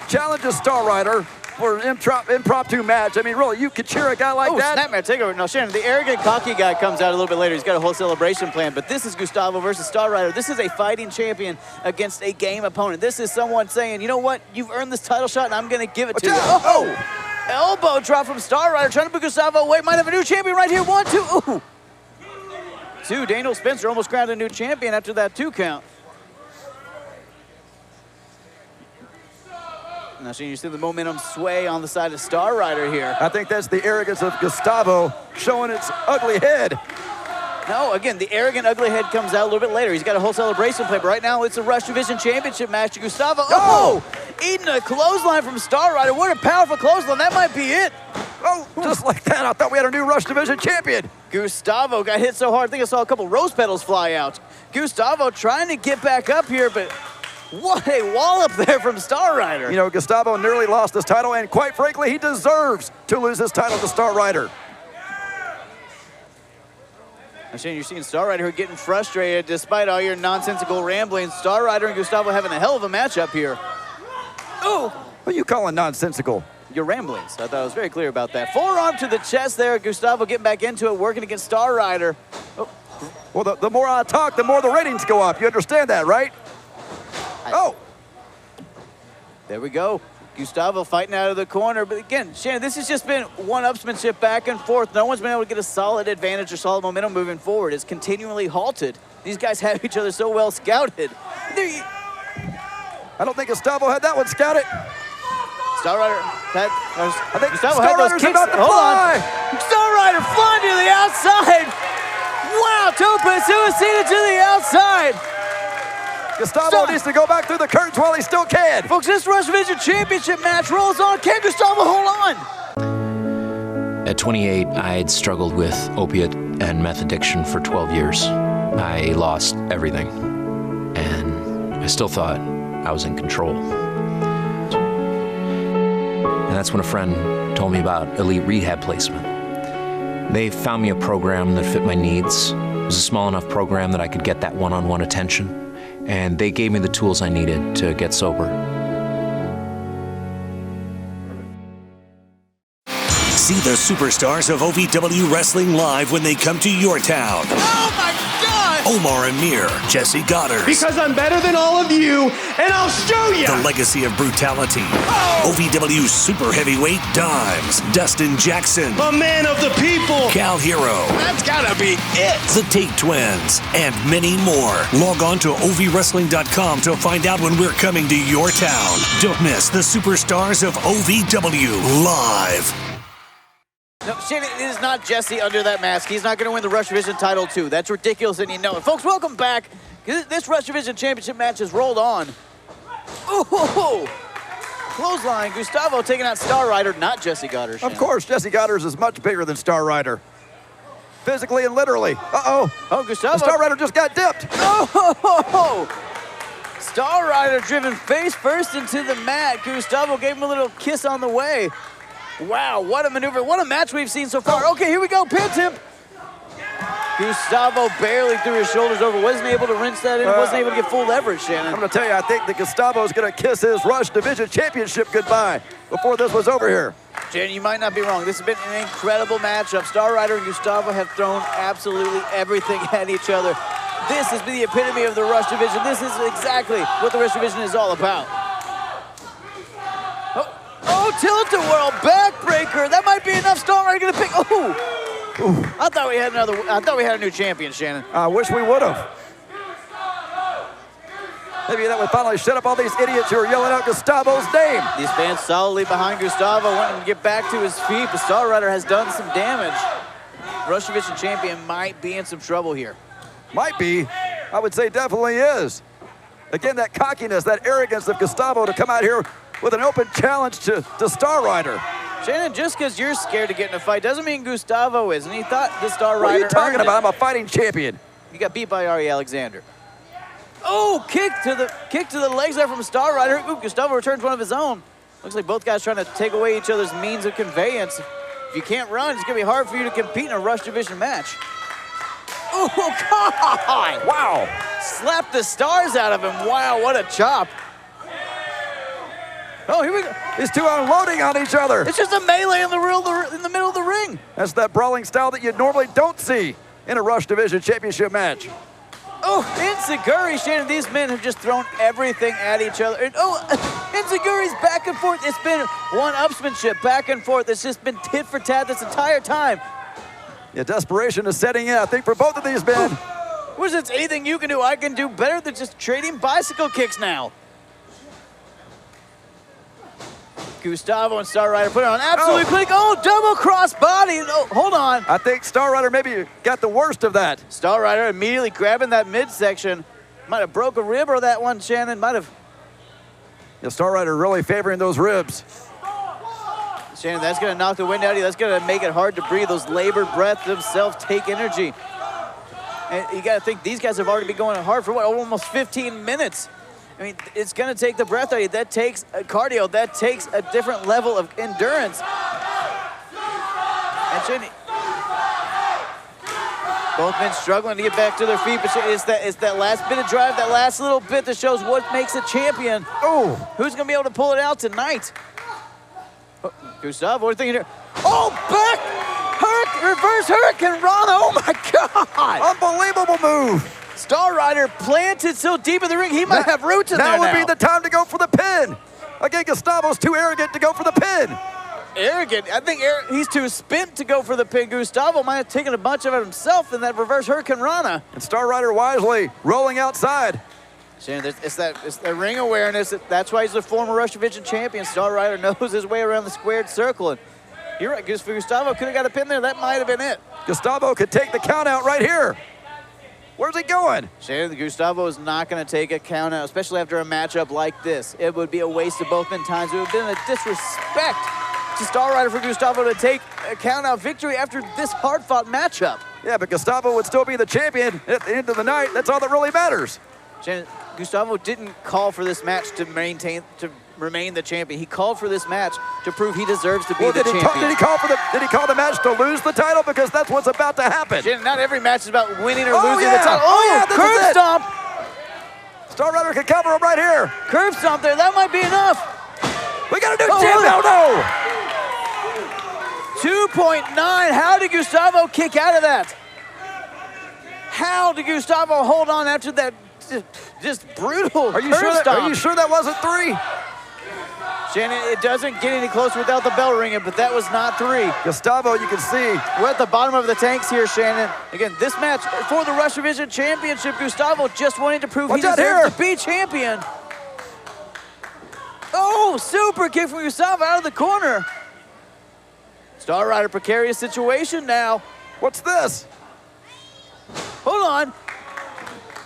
challenges Star Rider for an impromptu match. I mean, really, you could cheer a guy like that? Snapmare takeover. No, Shannon, the arrogant, cocky guy comes out a little bit later. He's got a whole celebration plan, but this is Gustavo versus Star Rider. This is a fighting champion against a game opponent. This is someone saying, you know what? You've earned this title shot, and I'm going to give it to you. Oh! Elbow drop from Star Rider, trying to put Gustavo away. Might have a new champion right here. 1, 2. Ooh! 2. Daniel Spencer almost crowned a new champion after that 2 count. Now, you see the momentum sway on the side of Star Rider here. I think that's the arrogance of Gustavo showing its ugly head. No, again, the arrogant, ugly head comes out a little bit later. He's got a whole celebration play, but right now it's a Rush Division Championship match. Gustavo, eating a clothesline from Star Rider. What a powerful clothesline. That might be it. Oh, just like that. I thought we had a new Rush Division Champion. Gustavo got hit so hard, I think I saw a couple rose petals fly out. Gustavo trying to get back up here, but what a wallop there from Star Rider. You know, Gustavo nearly lost his title, and quite frankly, he deserves to lose his title to Star Rider. You're seeing Star Rider getting frustrated despite all your nonsensical rambling. Star Rider and Gustavo having a hell of a matchup here. Ooh! What are you calling nonsensical? Your ramblings. I thought I was very clear about that. Forearm to the chest there. Gustavo getting back into it, working against Star Rider. Oh. Well, the more I talk, the more the ratings go up. You understand that, right? There we go. Gustavo fighting out of the corner. But again, Shannon, this has just been one-upsmanship back and forth. No one's been able to get a solid advantage or solid momentum moving forward. It's continually halted. These guys have each other so well scouted. I don't think Gustavo had that one scouted. Star Rider I think Gustavo Star had those Rider's kicks. about to fly. Star Rider flying to the outside. Wow, tope suicida to the outside. Gustavo needs to go back through the curtains while he still can. Folks, this Rush Division Championship match rolls on. Can Gustavo hold on? At 28, I'd struggled with opiate and meth addiction for 12 years. I lost everything, and I still thought I was in control. And that's when a friend told me about elite rehab placement. They found me a program that fit my needs. It was a small enough program that I could get that one-on-one attention, and they gave me the tools I needed to get sober. See the superstars of OVW Wrestling live when they come to your town. Oh my God! Omar Amir, Jessie Godderz. Because I'm better than all of you, and I'll show you! The Legacy of Brutality. OVW Super Heavyweight Dimes. Dustin Jackson. A man of the people. Cal Hero. That's gotta be it! The Tate Twins. And many more. Log on to ovwrestling.com to find out when we're coming to your town. Don't miss the superstars of OVW live. No, Shannon, it is not Jessie under that mask. He's not going to win the Rush Division title, too. That's ridiculous, and you know it. Folks, welcome back. This Rush Division Championship match has rolled on. Ooh! Clothesline. Gustavo taking out Star Rider, not Jessie Godderz. Of course, Jessie Godderz is much bigger than Star Rider. Physically and literally. Uh-oh. Oh, Gustavo. Star Rider just got dipped. Oh! Star Rider driven face first into the mat. Gustavo gave him a little kiss on the way. Wow, what a maneuver. What a match we've seen so far. Okay, here we go. Pin tip. Gustavo barely threw his shoulders over. Wasn't able to rinse that in. Wasn't able to get full leverage, Shannon. I'm going to tell you, I think that Gustavo's going to kiss his Rush Division Championship goodbye before this was over here. Shannon, you might not be wrong. This has been an incredible matchup. Star Rider and Gustavo have thrown absolutely everything at each other. This has been the epitome of the Rush Division. This is exactly what the Rush Division is all about. Oh, tilt-a-whirl backbreaker. That might be enough. Star Rider going to pick. Oh, I thought we had a new champion, Shannon. I wish we would have. Maybe that would finally shut up all these idiots who are yelling out Gustavo's name. These fans solidly behind Gustavo, wanting to get back to his feet, but Star Rider has done some damage. Rush Division champion might be in some trouble here. Might be. I would say definitely is. Again, that cockiness, that arrogance of Gustavo to come out here with an open challenge to Star Rider. Shannon, just because you're scared to get in a fight doesn't mean Gustavo is, and he thought the Star Rider. What are you talking about? It. I'm a fighting champion. You got beat by Arie Alexander. Oh, kick to the legs there from Star Rider. Ooh, Gustavo returns one of his own. Looks like both guys trying to take away each other's means of conveyance. If you can't run, it's gonna be hard for you to compete in a Rush Division match. Oh, God! Wow! Slapped the stars out of him. Wow, what a chop. Oh, here we go. These two unloading on each other. It's just a melee in the middle of the ring. That's that brawling style that you normally don't see in a Rush Division Championship match. Oh, Enziguri, Shannon, these men have just thrown everything at each other. And Enziguri's back and forth. It's been one-upsmanship, back and forth. It's just been tit for tat this entire time. Yeah, desperation is setting in, I think, for both of these men. Was it anything you can do? I can do better than just trading bicycle kicks now. Gustavo and Star Rider put it on absolute quick. Oh, double cross body. Oh, hold on. I think Star Rider maybe got the worst of that. Star Rider immediately grabbing that midsection. Might have broke a rib or that one, Shannon. Might have. Yeah, Star Rider really favoring those ribs. Shannon, that's going to knock the wind out of you. That's going to make it hard to breathe. Those labored breaths themselves take energy. And you got to think these guys have already been going hard for what, almost 15 minutes. I mean, it's going to take the breath out of you. That takes cardio. That takes a different level of endurance. And Shannon, both men struggling to get back to their feet, but it's that last bit of drive, that last little bit that shows what makes a champion. Oh, who's going to be able to pull it out tonight? Oh, Gustavo, what are you thinking here? Oh, back! Reverse Hurricane Run! Oh my God! Unbelievable move! Star Rider planted so deep in the ring, he might have roots in there now. Now would be the time to go for the pin. Again, Gustavo's too arrogant to go for the pin. Arrogant? I think he's too spent to go for the pin. Gustavo might have taken a bunch of it himself in that Reverse Hurricane Rana. And Star Rider wisely rolling outside. Shannon, it's the ring awareness. That's why he's the former Rush Division champion. Star Rider knows his way around the squared circle. And you're right, Gustavo could have got a pin there. That might have been it. Gustavo could take the count out right here. Where's he going? Shannon, Gustavo is not going to take a count out, especially after a matchup like this. It would be a waste of both men times. It would have been a disrespect to Star Rider for Gustavo to take a count out victory after this hard-fought matchup. Yeah, but Gustavo would still be the champion at the end of the night. That's all that really matters. Shannon, Gustavo didn't call for this match to remain the champion. He called for this match to prove he deserves to be the champion. Did he call the match to lose the title? Because that's what's about to happen. Shannon, not every match is about winning or losing the title. Oh, yeah, curb stomp. Star Rider can cover him right here. Curb stomp there. That might be enough. We got a new champion. No. 2.9. How did Gustavo kick out of that? How did Gustavo hold on after that just brutal curb stomp? Are you sure that wasn't 3? Shannon, it doesn't get any closer without the bell ringing, but that was not 3. Gustavo, you can see. We're at the bottom of the tanks here, Shannon. Again, this match for the Rush Division Championship, Gustavo just wanting to prove he deserves to be champion. Oh, super kick from Gustavo out of the corner. Star Rider, precarious situation now. What's this? Hold on.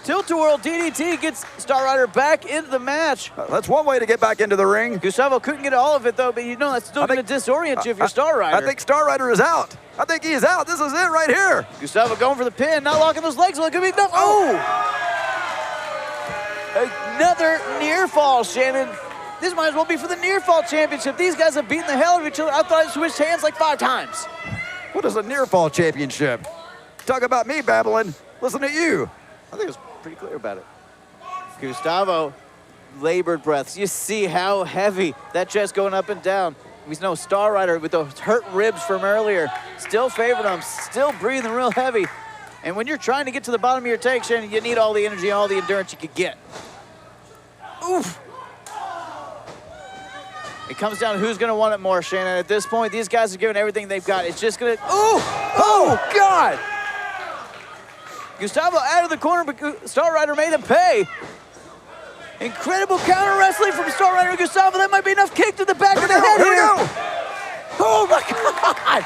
Tilt-a-whirl DDT gets Star Rider back into the match. That's one way to get back into the ring. Gustavo couldn't get all of it, though, but you know that's still going to disorient you if you're Star Rider. I think Star Rider is out. I think he's out. This is it right here. Gustavo going for the pin, not locking those legs. Well, it could be enough. Oh! Another near fall, Shannon. This might as well be for the near fall championship. These guys have beaten the hell out of each other. I thought I switched hands like 5 times. What is a near fall championship? Talk about me babbling. Listen to you. I think it was pretty clear about it. Gustavo, labored breaths. You see how heavy that chest going up and down. We know Star Rider with those hurt ribs from earlier. Still favored him, still breathing real heavy. And when you're trying to get to the bottom of your tank, Shannon, you need all the energy, all the endurance you could get. Oof. It comes down to who's going to want it more, Shannon. At this point, these guys are giving everything they've got. It's just going to... Ooh! Oh, God! Gustavo out of the corner, but Star Rider made him pay. Incredible counter wrestling from Star Rider Gustavo. That might be enough kick to the back of the head here. Here we go. Oh, my God!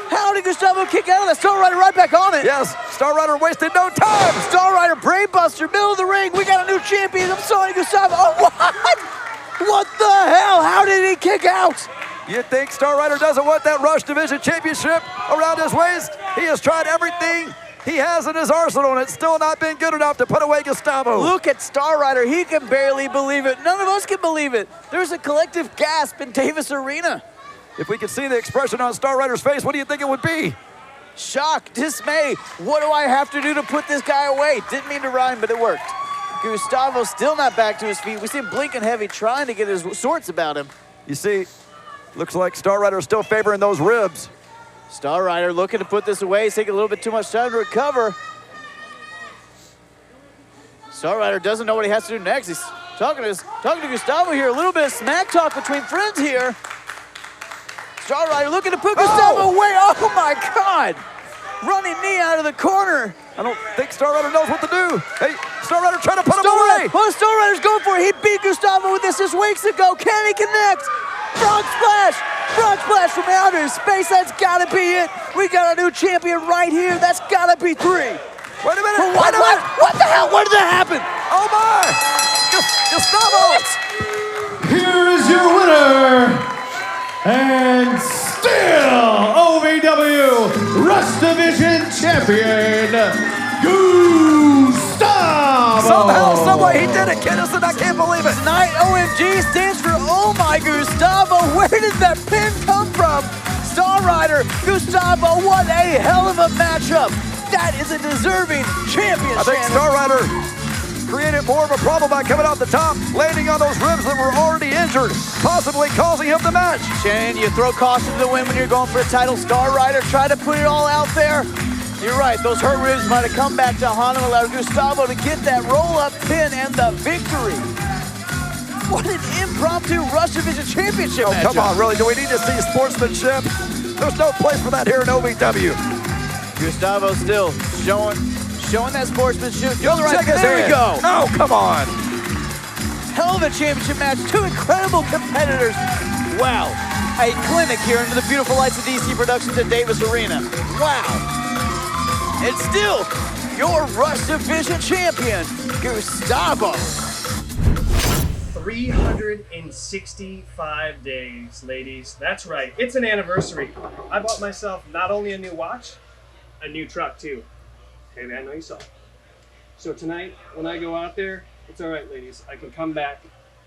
How did Gustavo kick out of that? Star Rider right back on it. Yes, Star Rider wasted no time. Star Rider brainbuster, middle of the ring. We got a new champion. I'm sorry, Gustavo. Oh, what? What the hell? How did he kick out? You think Star Rider doesn't want that Rush Division Championship around his waist? He has tried everything he has in his arsenal, and it's still not been good enough to put away Gustavo. Look at Star Rider. He can barely believe it. None of us can believe it. There's a collective gasp in Davis Arena. If we could see the expression on Star Rider's face, what do you think it would be? Shock, dismay. What do I have to do to put this guy away? Didn't mean to rhyme, but it worked. Gustavo still not back to his feet. We see him blinking heavy, trying to get his sorts about him. You see, looks like Star Rider is still favoring those ribs. Star Rider looking to put this away. He's taking a little bit too much time to recover. Star Rider doesn't know what he has to do next. He's talking to Gustavo here. A little bit of smack talk between friends here. Star Rider looking to put Gustavo away. Oh, my God. Running knee out of the corner. I don't think Star Rider knows what to do. Hey, Star Rider trying to put him away. What Star Rider's going for? He beat Gustavo with this just weeks ago. Can he connect? Frog splash. Frog splash from outer space. That's got to be it. We got a new champion right here. That's got to be 3. Wait a minute. What the hell? What did that happen? Oh, my. Gustavo. Here is your winner. And still OVW Rush Division Champion, Gustavo! Somehow, someway, he did it, Kennison. I can't believe it. Tonight, OMG stands for Oh My Gustavo. Where did that pin come from? Star Rider, Gustavo, what a hell of a matchup. That is a deserving champion. I think Star Rider created more of a problem by coming off the top, landing on those ribs that were already injured, possibly causing him the match. Shannon, you throw caution to the wind when you're going for a title. Star Rider, try to put it all out there. You're right, those hurt ribs might have come back to haunt him, allowed Gustavo to get that roll-up pin and the victory. What an impromptu Rush Division Championship match. Come on, really, do we need to see sportsmanship? There's no place for that here in OVW. Gustavo still showing that sportsmanship. Check his there hand. we go. Oh, come on. Hell of a championship match. 2 incredible competitors. Wow. A clinic here under the beautiful lights of DC Productions at Davis Arena. Wow. And still, your Rush Division champion, Gustavo. 365 days, ladies. That's right. It's an anniversary. I bought myself not only a new watch, a new truck too. Hey man, I know you saw it. So tonight, when I go out there, it's all right, ladies. I can come back.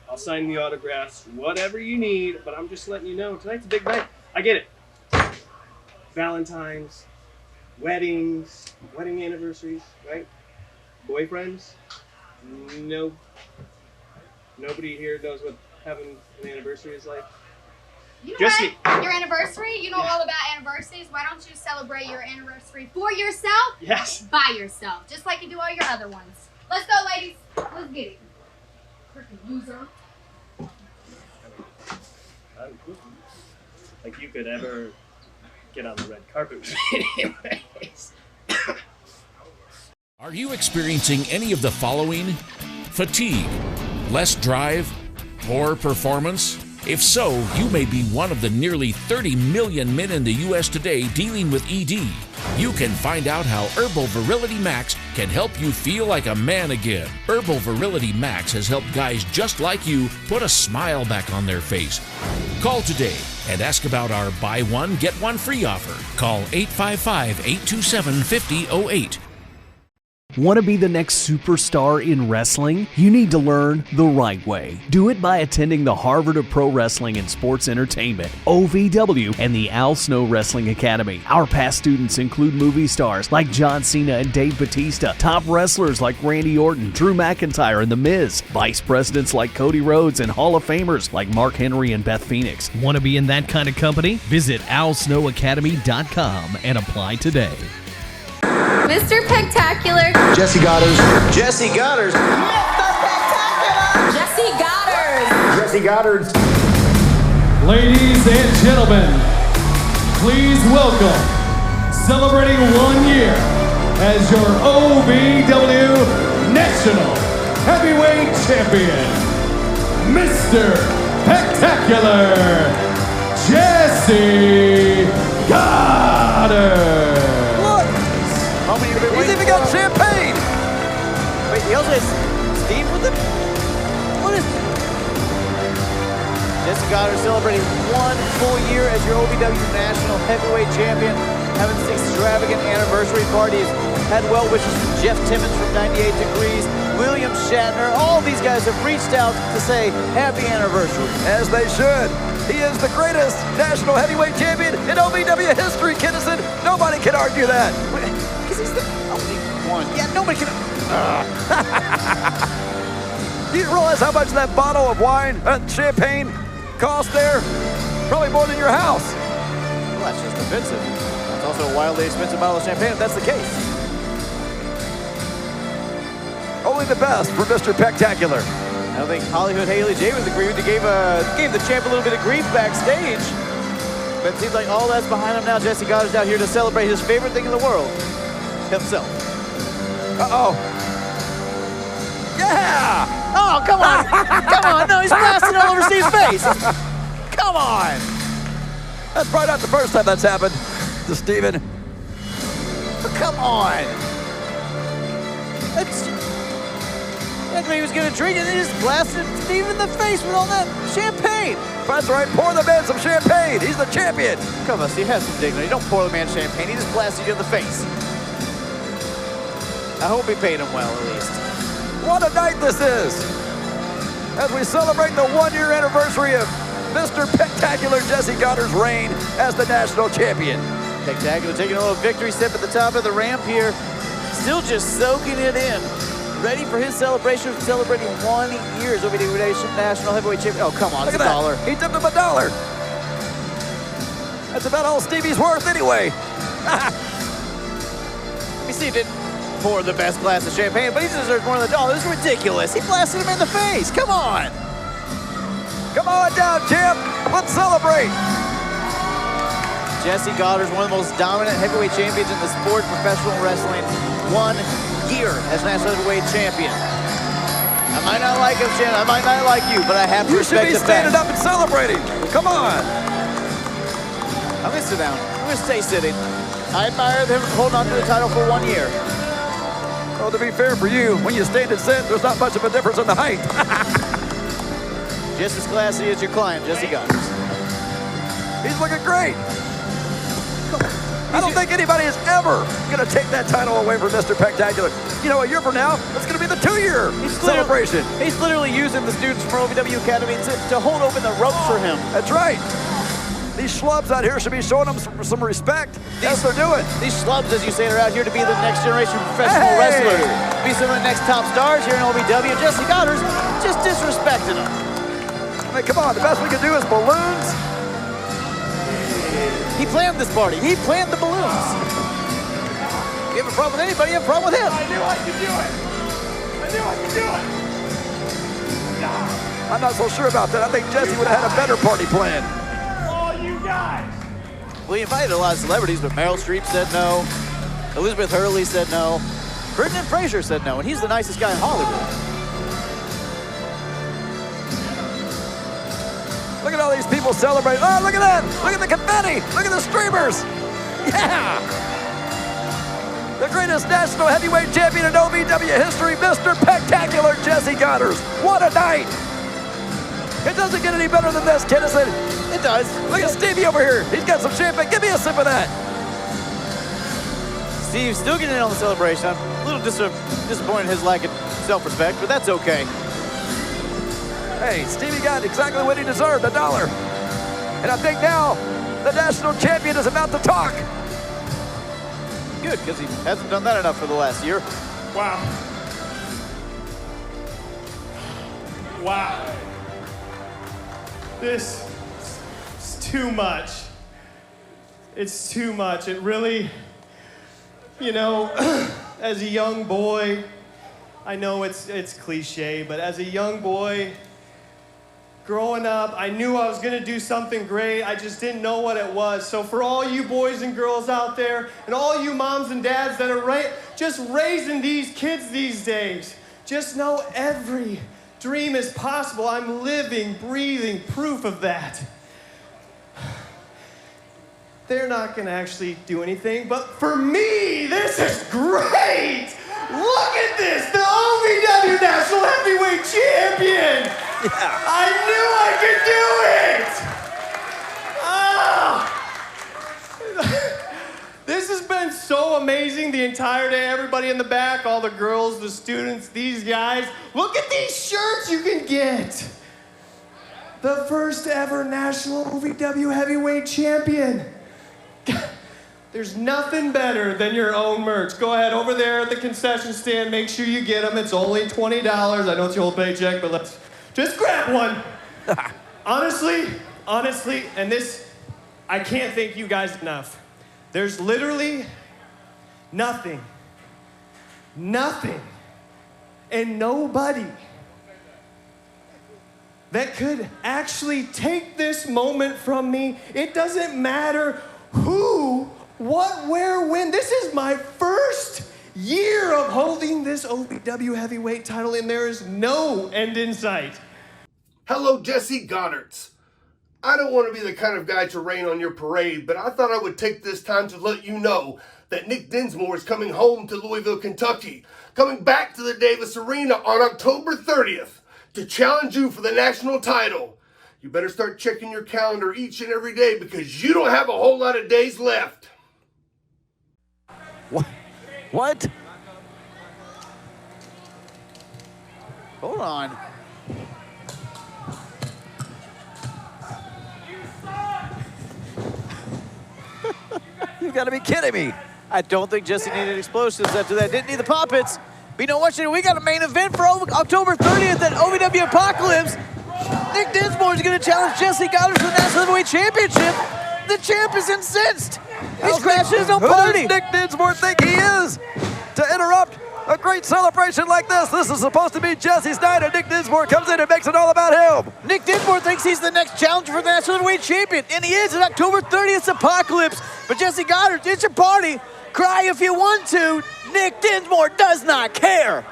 I'll sign the autographs, whatever you need. But I'm just letting you know, tonight's a big night. I get it. Valentine's, weddings, wedding anniversaries, right? Boyfriends. No. Nobody here knows what having an anniversary is like. You know Jessie. what? Your anniversary? You know all about anniversaries. Why don't you celebrate your anniversary for yourself? Yes. By yourself. Just like you do all your other ones. Let's go, ladies. Let's get it. Freaking loser. Like you could ever get on the red carpet with me anyways. Are you experiencing any of the following? Fatigue, less drive, poor performance? If so, you may be one of the nearly 30 million men in the U.S. today dealing with ED. You can find out how Herbal Virility Max can help you feel like a man again. Herbal Virility Max has helped guys just like you put a smile back on their face. Call today and ask about our buy one, get one free offer. Call 855-827-5008. Want to be the next superstar in wrestling? You need to learn the right way. Do it by attending the Harvard of Pro Wrestling and Sports Entertainment, OVW, and the Al Snow Wrestling Academy. Our past students include movie stars like John Cena and Dave Bautista, top wrestlers like Randy Orton, Drew McIntyre, and The Miz, vice presidents like Cody Rhodes, and Hall of Famers like Mark Henry and Beth Phoenix. Want to be in that kind of company? Visit alsnowacademy.com and apply today. Mr. PEC-Tacular. Jessie Godderz. Jessie Godderz. Jessie Godderz. Jessie Godderz. Ladies and gentlemen, please welcome celebrating 1 year as your OVW National Heavyweight Champion, Mr. PEC-Tacular Jessie Godderz. Look! He's even got champagne! Wait, he also has Steve with him? What is... Jessie Godderz celebrating 1 full year as your OVW National Heavyweight Champion, having this extravagant anniversary parties. Had well wishes from Jeff Timmons from 98 Degrees, William Shatner. All these guys have reached out to say happy anniversary. As they should. He is the greatest national heavyweight champion in OVW history, Kinnison. Nobody can argue that. Because he's the only one. Yeah, nobody can... Do you realize how much that bottle of wine and champagne cost there? Probably more than your house. Well, that's just offensive. That's also a wildly expensive bottle of champagne if that's the case. Only the best for Mr. PEC-Tacular. I don't think Hollywood Haley Javens agreed with. Gave the champ a little bit of grief backstage. But it seems like all that's behind him now. Jessie Godderz out here to celebrate his favorite thing in the world, himself. Uh-oh. Yeah! Oh, come on. Come on. No, he's blasting all over Steve's face. Come on. That's probably not the first time that's happened to Steven. Come on. That's... I thought he was going to drink it and he just blasted Steve in the face with all that champagne. That's right, pour the man some champagne. He's the champion. Come on, Steve, have some dignity. Don't pour the man champagne. He just blasted you in the face. I hope he paid him well, at least. What a night this is. As we celebrate the 1-year anniversary of Mr. PEC-Tacular Jessie Godderz' reign as the national champion. PEC-Tacular taking a little victory step at the top of the ramp here. Still just soaking it in. Ready for his celebration, celebrating 1 year as OVW National Heavyweight Champion. Oh, come on, it's $1. He tipped him $1. That's about all Stevie's worth anyway. Steve didn't pour the best glass of champagne, but he deserves more than $1. This is ridiculous. He blasted him in the face. Come on. Come on down, champ. Let's celebrate. Jessie Godderz, one of the most dominant heavyweight champions in the sport of professional wrestling. 1 year as national heavyweight champion. I might not like him, Shannon. I might not like you, but I have to respect the fact. You should be standing up and celebrating. Come on. I'm going to sit down. I'm going to stay sitting. I admire him holding on to the title for 1 year. Well, to be fair for you, when you stand and sit, there's not much of a difference in the height. Just as classy as your client, Jessie Godderz. He's looking great. I don't think anybody is ever going to take that title away from Mr. PEC-Tacular. You know, a year from now, it's going to be the 2-year celebration. He's literally using the students from OVW Academy to hold open the ropes for him. That's right. These schlubs out here should be showing them some respect. That's what they're doing. These schlubs, as you say, are out here to be the next generation of professional wrestlers. Be some of the next top stars here in OVW. Jessie Godderz just disrespecting them. I mean, come on, the best we can do is balloons. He planned this party. He planned the balloons. You have a problem with anybody, you have a problem with him. I knew I could do it. I knew I could do it. I'm not so sure about that. I think Jessie would have had a better party plan. All you guys. Well, he invited a lot of celebrities, but Meryl Streep said no. Elizabeth Hurley said no. Brendan Fraser said no, and he's the nicest guy in Hollywood. Look at all these people celebrating. Oh, look at that. Look at the confetti. Look at the streamers. Yeah. The greatest national heavyweight champion in OVW history, Mr. PEC-Tacular Jessie Godderz. What a night. It doesn't get any better than this, Kinnison. It does. Look at Stevie over here. He's got some champagne. Give me a sip of that. Steve's still getting in on the celebration. I'm a little disappointed in his lack of self-respect, but that's okay. Hey, Stevie got exactly what he deserved, $1. And I think now the national champion is about to talk. Good, because he hasn't done that enough for the last year. Wow. Wow. This is too much. It's too much. It really, you know, as a young boy, I know it's cliche, but as a young boy, growing up, I knew I was gonna do something great. I just didn't know what it was. So for all you boys and girls out there, and all you moms and dads that are just raising these kids these days, just know every dream is possible. I'm living, breathing proof of that. They're not gonna actually do anything, but for me, this is great! Look at this, the OVW National Heavyweight Champion! Yeah. I knew I could do it! This has been so amazing the entire day. Everybody in the back, all the girls, the students, these guys. Look at these shirts you can get. The first ever National OVW Heavyweight Champion. There's nothing better than your own merch. Go ahead over there at the concession stand. Make sure you get them. It's only $20. I know it's your whole paycheck, but let's just grab one. Honestly, and this, I can't thank you guys enough. There's literally nothing, and nobody that could actually take this moment from me. It doesn't matter who, what, where, when. This is my first year of holding this OVW heavyweight title, and there is no end in sight. Hello, Jessie Godderz. I don't want to be the kind of guy to rain on your parade, but I thought I would take this time to let you know that Nick Dinsmore is coming home to Louisville, Kentucky, coming back to the Davis Arena on October 30th to challenge you for the national title. You better start checking your calendar each and every day because you don't have a whole lot of days left. What? Hold on. You gotta be kidding me. I don't think Jessie needed explosives after that. Didn't need the poppets. But you know what? We got a main event for October 30th at OVW Apocalypse. Nick Dinsmore is going to challenge Jessie Godderz for the National Heavyweight Championship. The champ is incensed. He's crashing his own party. Who does Nick Dinsmore think he is to interrupt a great celebration like this? This is supposed to be Jessie's night, and Nick Dinsmore comes in and makes it all about him. Nick Dinsmore thinks he's the next challenger for the National Heavyweight Champion, and he is at October 30th Apocalypse. But Jessie Godderz, it's your party. Cry if you want to. Nick Dinsmore does not care.